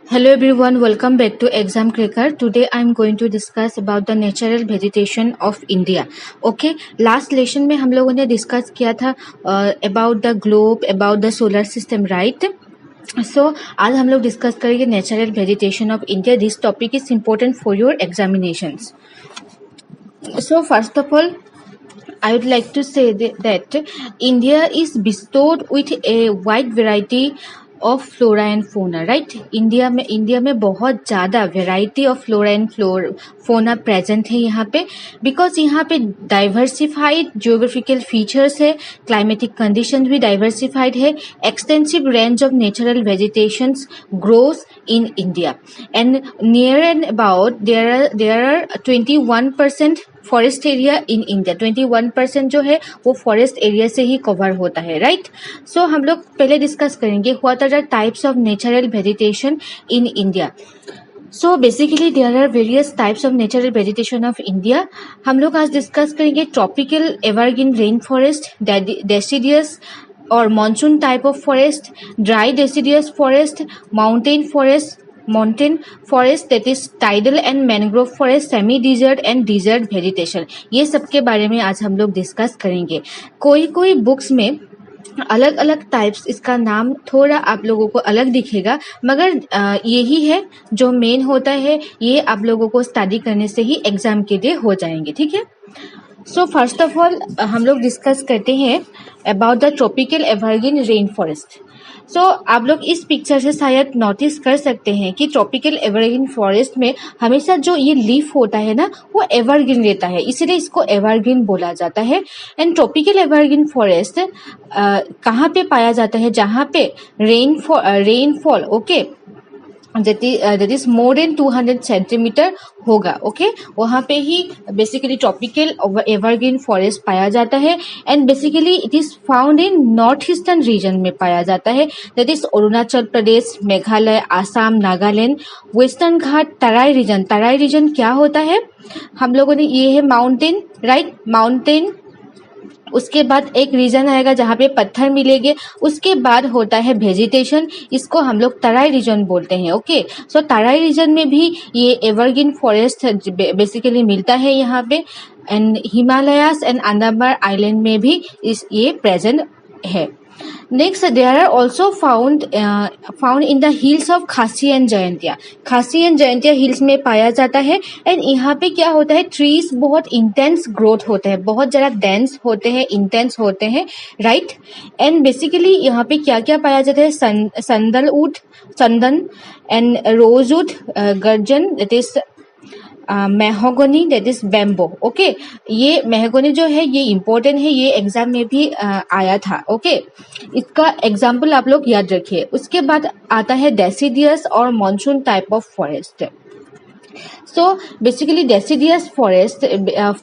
Hello everyone, welcome back to Exam Cracker. Today I am going to discuss about the natural vegetation of India. Okay, last lesson में हम लोगों ने discuss किया था about the globe, about the solar system, right? So आज हम लोग discuss करेंगे natural vegetation of India. This topic is important for your examinations. So first of all, I would like to say that India is bestowed with a wide variety of flora and fauna, right. India में बहुत ज़्यादा variety of flora and fauna present है यहाँ पे, because यहाँ पे diversified geographical features है, climatic condition भी डाइवर्सिफाइड है, extensive range of natural vegetations grows in India and near and about there are 21% forest area in India. 21% जो है वो फॉरेस्ट एरिया से ही कवर होता है, राइट. सो हम लोग पहले डिस्कस करेंगे what are the types of natural vegetation in India. So basically there are various types of natural vegetation of India. हम लोग आज डिस्कस करेंगे tropical evergreen rain forest, deciduous और monsoon type of forest, dry deciduous forest, mountain forest that is tidal and mangrove forest, semi desert and desert vegetation. ये सब के बारे में आज हम लोग डिस्कस करेंगे. कोई बुक्स में अलग अलग टाइप्स, इसका नाम थोड़ा आप लोगों को अलग दिखेगा, मगर यही है जो मेन होता है. ये आप लोगों को स्टडी करने से ही एग्जाम के लिए हो जाएंगे, ठीक है. सो फर्स्ट ऑफ ऑल हम लोग डिस्कस करते हैं about the tropical evergreen rain forest. So आप लोग इस पिक्चर से शायद नोटिस कर सकते हैं कि ट्रॉपिकल एवरग्रीन फॉरेस्ट में हमेशा जो ये लीफ होता है ना, वो एवरग्रीन रहता है, इसलिए इसको एवरग्रीन बोला जाता है. एंड ट्रॉपिकल एवरग्रीन फॉरेस्ट कहाँ पे पाया जाता है? जहाँ पे rainfall okay that is more than 200 centimetre होगा, ओके, वहाँ पे ही बेसिकली ट्रॉपिकल एवरग्रीन फॉरेस्ट पाया जाता है. And basically it is found in north eastern region में पाया जाता है, that is Arunachal Pradesh, Meghalaya, Assam, Nagaland, western Ghat, Terai region क्या होता है हम लोगों ने, ये है माउंटेन, राइट, माउंटेन. उसके बाद एक रीजन आएगा जहाँ पे पत्थर मिलेंगे, उसके बाद होता है वेजिटेशन, इसको हम लोग तराई रीजन बोलते हैं, ओके. सो तराई रीजन में भी ये एवरग्रीन फॉरेस्ट बेसिकली मिलता है यहाँ पे. And Himalayas and Andaman island में भी ये प्रेजेंट है. Next there are also found in the hills of Khasi and Jaintia hills में पाया जाता है. एंड यहाँ पे क्या होता है, ट्रीज बहुत इंटेंस ग्रोथ होते हैं, बहुत ज़्यादा डेंस होते हैं, इंटेंस होते हैं, राइट. एंड बेसिकली यहाँ पे क्या क्या पाया जाता है, chandan and rosewood, gurjan that is mahogany that is bamboo, okay. ये मेहगोनी जो है ये इम्पोर्टेंट है, ये एग्जाम में भी आया था, ओके. इसका एग्जाम्पल आप लोग याद रखिए. उसके बाद आता है डेसिडियस और monsoon type of forest. So basically deciduous forest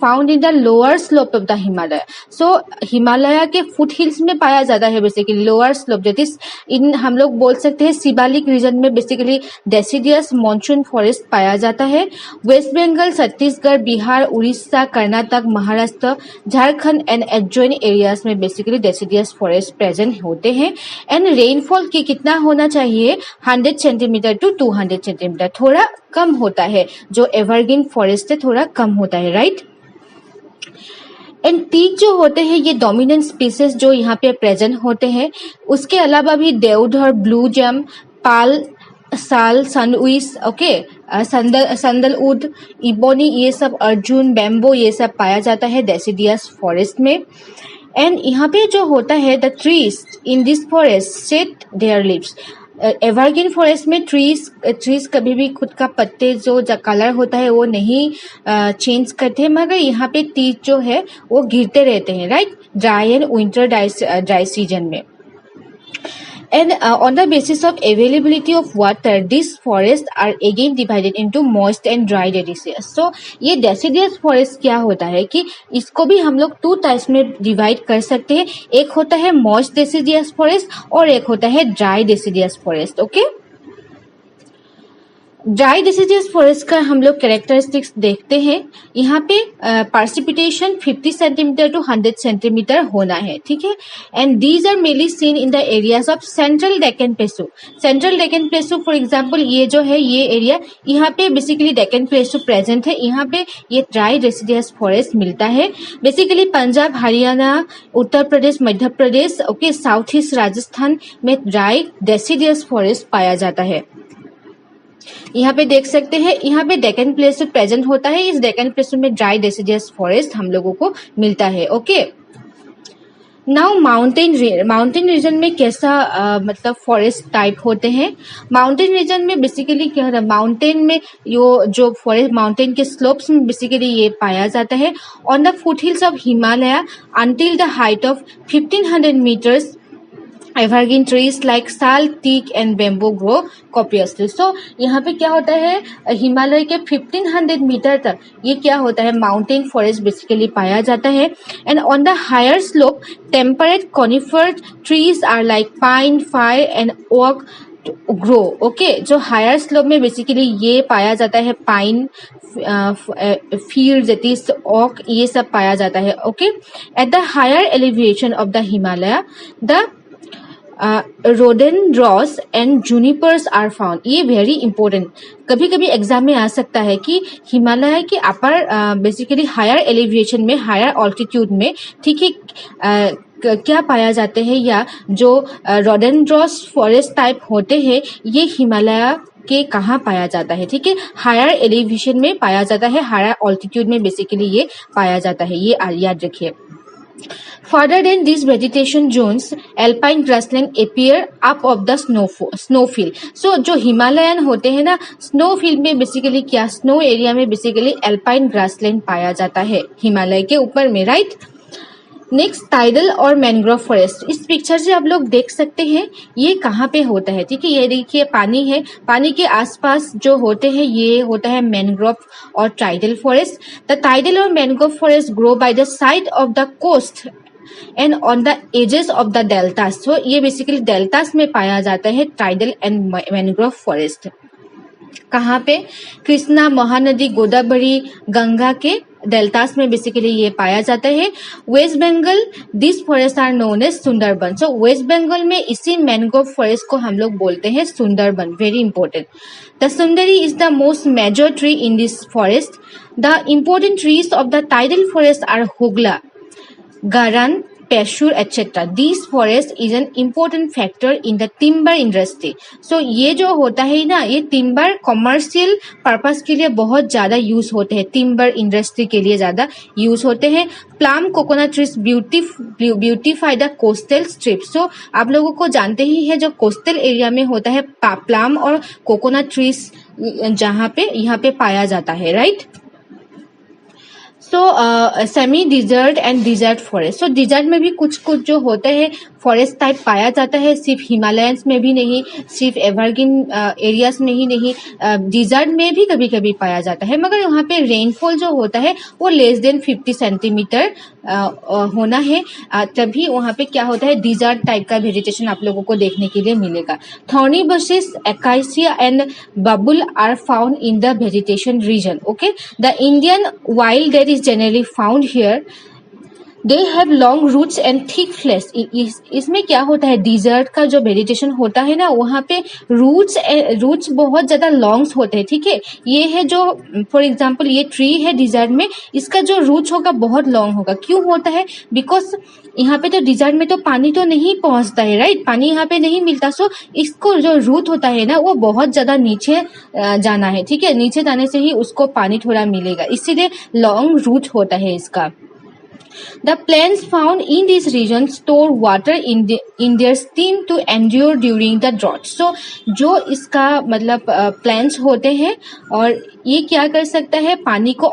found in the lower slope of the Himalaya. So Himalaya के फुट हिल्स में पाया जाता है basically lower slope, that is in हम लोग बोल सकते हैं शिवालिक रीजन में बेसिकली डेसिडियस मानसून फॉरेस्ट पाया जाता है. West Bengal, Chhattisgarh, Bihar, Orissa, Karnataka, Maharashtra, Jharkhand and adjoining areas में बेसिकली डेसिडियस फॉरेस्ट प्रेजेंट होते हैं. एंड रेनफॉल की कितना होना चाहिए, 100 सेंटीमीटर टू 200 सेंटीमीटर, थोड़ा कम होता है, जो एवरग्रीन फॉरेस्ट से थोड़ा कम होता है, राइट. एंड टीक जो होते हैं ये डोमिनेंट स्पीसीज जो यहाँ पे प्रेजेंट होते हैं. उसके अलावा भी देवधर, ब्लू जेम, पाल, साल, सनउइस, ओके, संदलवुड, इबोनी, ये सब, अर्जुन, बैम्बो, ये सब पाया जाता है डेसिडियस फॉरेस्ट में. एंड यहाँ पे जो होता है the trees in this forest shade there leaves. Evergreen forest में ट्रीज कभी भी खुद का पत्ते जो कलर होता है वो नहीं चेंज करते हैं, मगर यहाँ पे ट्रीज जो है वो गिरते रहते हैं, right, dry and winter dry season में. And on the basis of availability of water, these forests are again divided into moist and dry deciduous. So ये deciduous forest क्या होता है कि इसको भी हम लोग 2 टाइप्स में डिवाइड कर सकते हैं. एक होता है moist deciduous forest और एक होता है dry deciduous forest, okay. Dry deciduous forest का हम लोग कैरेक्टरिस्टिक्स देखते हैं। यहाँ पे पार्सिपिटेशन 50 सेंटीमीटर टू 100 सेंटीमीटर होना है, ठीक है। And these are mainly seen in the areas of central Deccan plateau. Central Deccan plateau for example ये जो है ये एरिया, यहाँ पे बेसिकली डेक्कन प्लेटू प्रेजेंट है। यहाँ पे ये ड्राई डिसीडियस फॉरेस्ट मिलता है। Basically Punjab, Haryana, Uttar Pradesh, Madhya Pradesh, okay, south east Rajasthan में ड्राई डिसीडियस फॉरेस्ट पाया जाता है। यहाँ पे देख सकते हैं, यहाँ पे डेक्कन प्लेटू प्रेजेंट होता है। इस डेक्कन प्लेटू में ड्राई डेसिडियस फॉरेस्ट हम लोगों को मिलता है, ओके। नाउ माउंटेन रीजन में कैसा मतलब फॉरेस्ट टाइप होते हैं। माउंटेन रीजन में बेसिकली क्या होता है, माउंटेन में जो फॉरेस्ट माउंटेन के स्लोप्स में बेसिकली ये पाया जाता है। On the foot hills of Himalaya until the height of 1500 metres evergreen trees like sal, teak and bamboo grow copiously. So यहाँ पे क्या होता है, हिमालय के 1500 मीटर तक ये क्या होता है, माउंटेन फॉरेस्ट बेसिकली पाया जाता है। And on the higher slope temperate conifer trees are like pine, fir and oak grow, okay. जो हायर स्लोप में बेसिकली ये पाया जाता है, पाइन, फीर, जतीस, ओक, ये सब पाया जाता है, okay. At the higher elevation of the Himalaya the rhododendrons and junipers are found. ये वेरी इंपॉर्टेंट, कभी कभी एग्जाम में आ सकता है कि हिमालय के अपर बेसिकली हायर एलिवेशन में, हायर ऑल्टीट्यूड में, ठीक है, क्या पाया जाते हैं, या जो रोडेनड्रॉस फॉरेस्ट टाइप होते हैं ये हिमालय के कहाँ पाया जाता है, ठीक है, हायर एलिवेशन में पाया जाता है, हायर ऑल्टीट्यूड में बेसिकली ये पाया जाता है, ये याद रखिए। Further than these vegetation zones, alpine grassland appear up of the snowfield. So जो हिमालयन होते हैं ना, snowfield में बेसिकली क्या, स्नो एरिया में बेसिकली alpine grassland पाया जाता है हिमालय के ऊपर में, राइट। नेक्स्ट टाइडल और मैंग्रोव फॉरेस्ट। इस पिक्चर से आप लोग देख सकते हैं ये कहाँ पे होता है, ठीक है। ये देखिए पानी है, पानी के आसपास जो होते हैं ये होता है मैंग्रोव और टाइडल फॉरेस्ट। द टाइडल और mangrove forest grow by the side of the coast and on the edges of the deltas. So ये बेसिकली डेल्टास में पाया जाता है टाइडल एंड मैंग्रोव फॉरेस्ट। कहाँ पे, कृष्णा, महानदी, गोदावरी, गंगा के डेल्टास में बेसिकली ये पाया जाता है। West Bengal this forest are known as Sundarban. So west Bengal में इसी मैंग्रोव फॉरेस्ट को हम लोग बोलते हैं Sundarban, very important. The sundari is the most major tree in this forest. The important trees of the tidal forest are hogla, garan, pashur etcetera. This forest is an important factor in the timber industry. So ये जो होता है ना, ये timber commercial purpose के लिए बहुत ज्यादा यूज होते हैं, टिम्बर इंडस्ट्री के लिए ज्यादा यूज होते हैं। Palm coconut trees beautify the coastal strip. So आप लोगों को जानते ही है, जो कोस्टल एरिया में होता है प्लाम और कोकोनट ट्रीज जहाँ पे यहाँ पे पाया जाता है, right. So semi desert and desert forest. So desert में भी कुछ कुछ जो होते हैं फॉरेस्ट टाइप पाया जाता है, सिर्फ हिमालयंस में भी नहीं, सिर्फ एवरग्रीन एरियाज में ही नहीं, डिजर्ट में भी कभी कभी पाया जाता है। मगर वहाँ पे रेनफॉल जो होता है वो लेस देन 50 सेंटीमीटर होना है, तभी वहाँ पे क्या होता है, डिजर्ट टाइप का वेजिटेशन आप लोगों को देखने के लिए मिलेगा। Thorny bushes, acacia and babul are found in the vegetation region, okay. The Indian wild that is generally found here, they have long roots and thick flesh. इसमें क्या होता है, डिजर्ट का जो वेजिटेशन होता है ना, वहाँ पे रूट्स बहुत ज्यादा लॉन्ग्स होते हैं, ठीक है। ये है जो फॉर एग्जांपल ये ट्री है डिजर्ट में, इसका जो रूट्स होगा बहुत लॉन्ग होगा। क्यों होता है, बिकॉज यहाँ पे तो डिजर्ट में तो पानी तो नहीं पहुंचता है, राइट, पानी यहाँ पे नहीं मिलता। सो इसको जो रूट होता है ना वो बहुत ज्यादा नीचे जाना है, ठीक है, नीचे जाने से ही उसको पानी थोड़ा मिलेगा, इसीलिए लॉन्ग रूट होता है इसका। The plants found in this region store water in their stem to endure during the drought. So जो इसका मतलब plants होते हैं और ये क्या कर सकता है, पानी को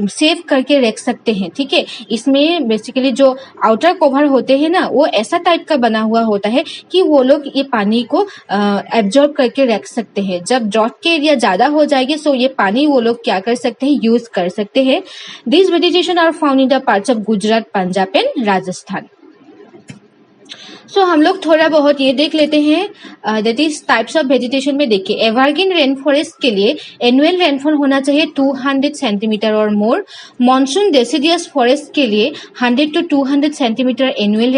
सेव करके रख सकते हैं, ठीक है। इसमें बेसिकली जो आउटर कवर होते हैं ना वो ऐसा टाइप का बना हुआ होता है कि वो लोग ये पानी को एब्जॉर्ब करके रख सकते हैं। जब ड्रॉट के एरिया ज्यादा हो जाएगी सो ये पानी वो लोग क्या कर सकते हैं, यूज कर सकते हैं। This vegetation are found in the parts of Gujarat, Punjab and Rajasthan. So हम लोग थोड़ा बहुत ये देख लेते हैं, that is types of vegetation में। देखिए, एवरग्रीन रेन फॉरेस्ट के लिए एनुअल रेनफॉल होना चाहिए 200 सेंटीमीटर और मोर। मॉनसून डेसिडियस फॉरेस्ट के लिए 100 to 200 सेंटीमीटर एनुअल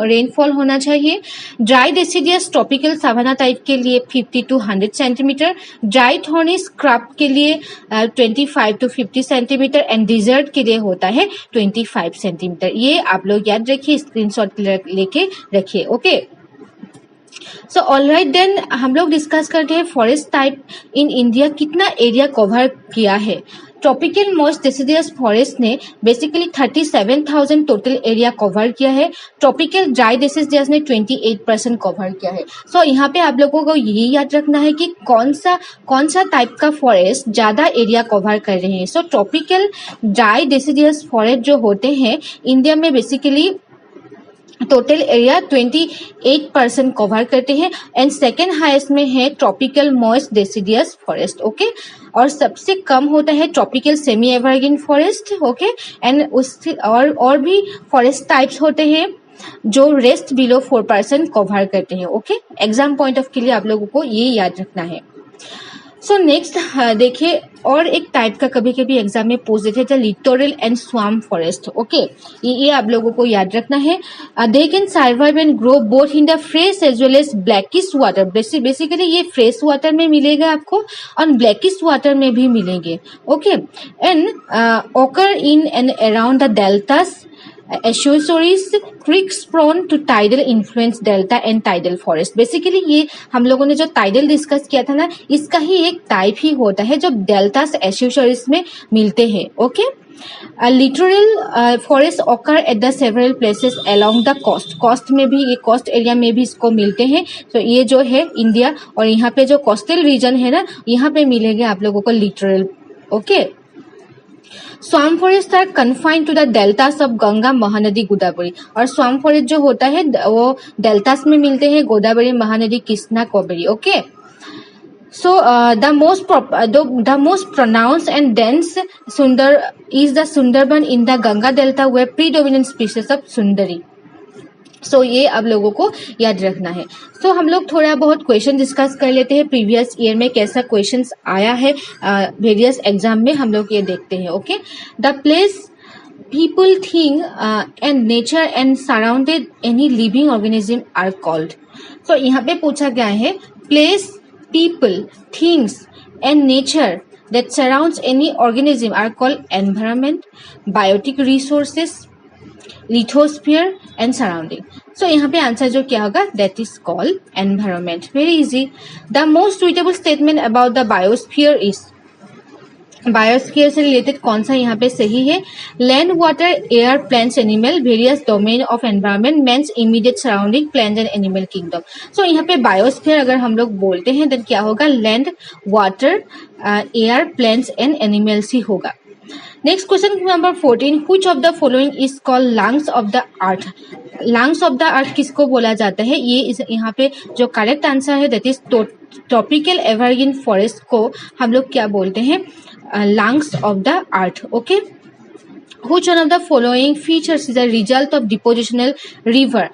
रेनफॉल होना चाहिए। Dry deciduous tropical savanna type के लिए 50 to 100 centimetre. Dry thorny scrub के लिए 25 to 50 सेंटीमीटर एंड डिजर्ट के लिए होता है 25 सेंटीमीटर। ये आप लोग याद रखिए, स्क्रीनशॉट लेके रखिए। ओके, सो ऑलराइट देन, हम लोग डिस्कस करते हैं फॉरेस्ट टाइप इन इंडिया कितना एरिया कवर किया है। ट्रॉपिकल मॉइस्ट डेसिडियस फॉरेस्ट ने बेसिकली 37,000 टोटल एरिया कवर किया है। ट्रॉपिकल ड्राई डेसिडियस ने 28% कवर किया है। सो यहाँ पे आप लोगों को यही याद रखना है कि कौन सा टाइप का फॉरेस्ट ज्यादा एरिया कवर कर रहे हैं। सो ट्रॉपिकल ड्राई डेसिडियस फॉरेस्ट जो होते हैं इंडिया में बेसिकली टोटल एरिया 28% कवर करते हैं एंड सेकेंड हाईएस्ट में है tropical moist deciduous forest. Okay, और सबसे कम होता है tropical semi evergreen forest. Okay, and उससे और भी फॉरेस्ट टाइप्स होते हैं जो रेस्ट बिलो 4% कवर करते हैं। ओके, एग्जाम पॉइंट ऑफ के लिए आप लोगों को ये याद रखना है। सो नेक्स्ट देखिए, और एक टाइप का कभी कभी एग्जाम में पूछ देते हैं, littoral and swamp forest. Okay, ये आप लोगों को याद रखना है। They can survive and grow both in the fresh as well as brackish water. Basically ये फ्रेश वाटर में मिलेगा आपको और ब्लैकिश वाटर में भी मिलेंगे। Okay, and occur in and around the deltas, estuaries, creeks prone to tidal influence delta and tidal forest. Basically ये हम लोगों ने जो टाइडल डिस्कस किया था ना, इसका ही एक टाइप ही होता है जो डेल्टास एशोसोरीज में मिलते हैं। Okay, littoral forest occur at the several places along the coast में भी, ये कोस्ट एरिया में भी इसको मिलते हैं। तो ये जो है इंडिया और यहाँ पे जो कोस्टल रीजन है ना, यहाँ पे मिलेंगे आप लोगों को littoral. Okay, swamp forest are confined to the deltas of Ganga, Mahanadi, Godavari. और स्वाम्प फॉरेस्ट जो होता है वो डेल्टास में मिलते हैं, Godavari, Mahanadi, Krishna, Kaveri. Okay, so the most pronounced and dense is the Sundarban in the Ganga Delta where predominant species of Sundari। सो ये आप लोगों को याद रखना है। सो हम लोग थोड़ा बहुत क्वेश्चन डिस्कस कर लेते हैं, प्रीवियस ईयर में कैसा क्वेश्चंस आया है वेरियस एग्जाम में, हम लोग ये देखते हैं। Okay, the place people, thing and nature and surrounded any living organism are called। so यहाँ पे पूछा गया है place, people, things and nature that surrounds any organism are called environment, biotic resources, lithosphere and surrounding। so यहाँ पे answer जो क्या होगा, that is called environment। very easy। the most suitable statement about the biosphere is, biosphere से related कौन सा यहाँ पे सही है, land, water, air, plants, animal, various domain of environment man's immediate surrounding, plants and animal kingdom. So यहाँ पे biosphere अगर हम लोग बोलते हैं देन क्या होगा, land, water, air, plants and animals ही होगा। Next question number 14, which of the following is called lungs of the earth. Lungs of the earth किसको बोला जाता है, ये यहाँ पे जो करेक्ट आंसर है that is tropical evergreen forest को हम लोग क्या बोलते हैं, lungs of the earth। okay, which one of the following features is a result of depositional river,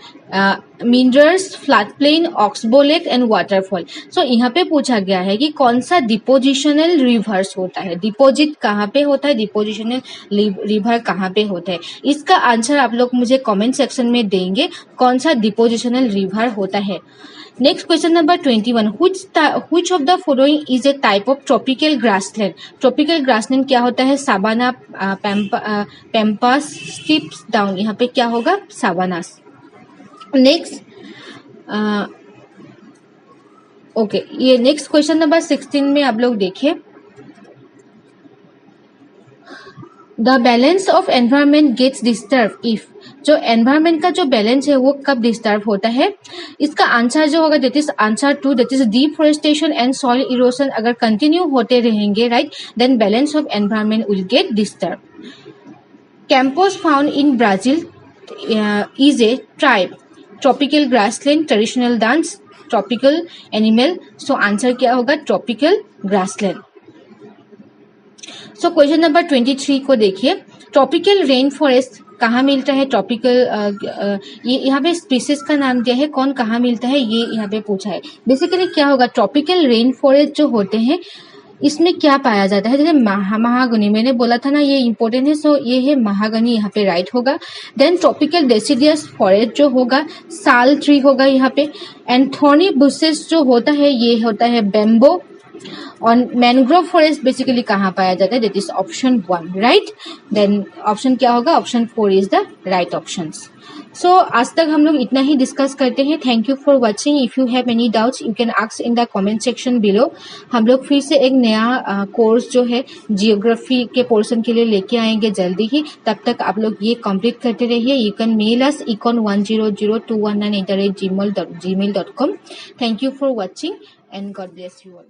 meanders, floodplain, oxbow lake and waterfall। so यहाँ पे पूछा गया है कि कौन सा डिपोजिशनल रिवर्स होता है, डिपोजिट कहाँ पे होता है, डिपोजिशनल रिवर कहाँ पे होता है। इसका आंसर आप लोग मुझे कमेंट सेक्शन में देंगे कौन सा डिपोजिशनल रिवर होता है। Next question number 21, which of the following is a type of tropical grassland। Tropical grassland क्या होता है, सावाना, पैम्पास, स्टिप्स डाउन, यहाँ पे क्या होगा, सावानास। नेक्स्ट ओके, ये नेक्स्ट क्वेश्चन नंबर 16 में आप लोग देखिए, the balance of environment gets disturb if. जो एनवायरमेंट का जो बैलेंस है वो कब डिस्टर्ब होता है, इसका आंसर जो होगा that is answer 2, that is deforestation and soil erosion अगर कंटिन्यू होते रहेंगे, right, then balance of environment will get disturb. Campos found in Brazil is a tribe, tropical grassland, traditional dance, tropical animal. So answer क्या होगा, tropical grassland. So question number 23 को देखिए, tropical rain forest कहाँ मिलता है tropical, ये यहाँ पे स्पीसीज का नाम दिया है, कौन कहाँ मिलता है ये यहाँ पे पूछा है। बेसिकली क्या होगा, ट्रॉपिकल रेन फॉरेस्ट जो होते हैं इसमें क्या पाया जाता है, जैसे महागनी मैंने बोला था ना, ये इंपॉर्टेंट है, सो ये है महागनी, यहाँ पे राइट होगा। देन ट्रॉपिकल डेसिडियस फॉरेस्ट जो होगा, साल ट्री होगा यहाँ पे। एंड थॉर्नी बुशेस जो होता है ये होता है बेम्बो। और मैनग्रोव फॉरेस्ट बेसिकली कहाँ पाया जाता है, that is option 1, right. Then option क्या होगा, option 4 is the right option. So आज तक हम लोग इतना ही डिस्कस करते हैं। Thank you for watching. If you have any doubts you can ask in the comment section below. हम लोग फिर से एक नया कोर्स जो है जियोग्राफी के पोर्शन के लिए लेके आएंगे जल्दी ही। तब तक आप लोग ये कंप्लीट करते रहिए। You can mail us econ100219@gmail.com। Thank you for watching and God bless you all.